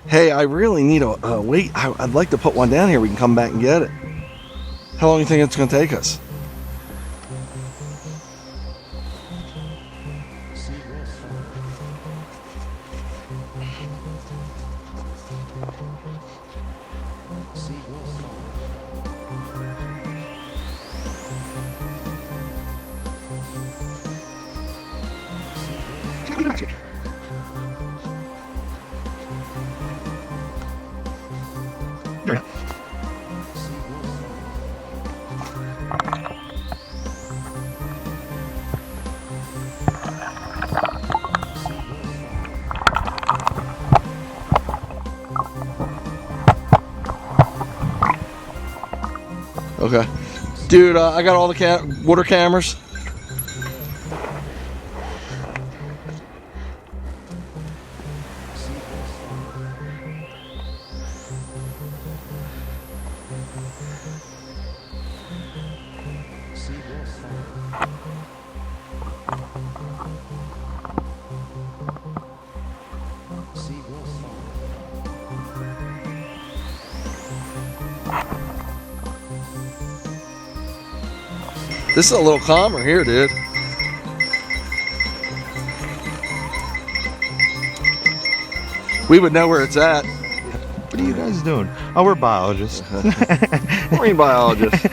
Hey, I really need a wait. I'd like to put one down here. We can come back and get it. How long do you think it's going to take us? Okay. Dude, I got all the water cameras. This is a little calmer here, dude. We would know where it's at. What are you guys doing? Oh, we're biologists. Marine biologists.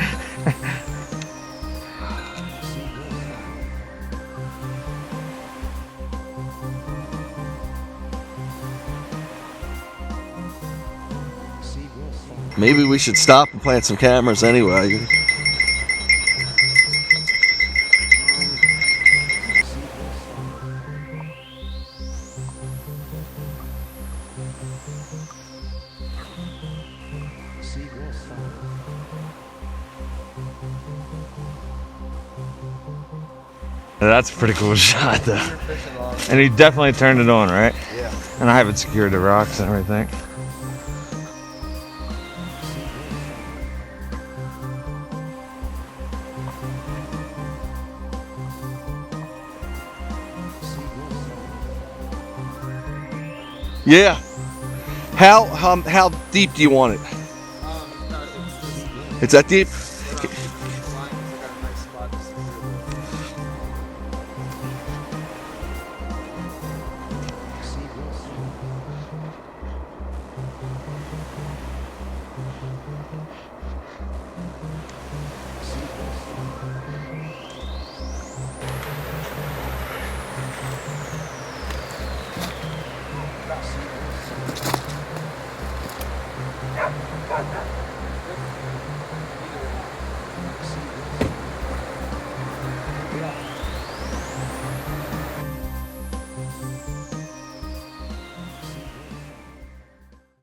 Maybe we should stop and plant some cameras anyway. That's a pretty cool shot, though. And he definitely turned it on, right? Yeah. And I have it secured to rocks and everything. Yeah. How deep do you want it? It's that deep?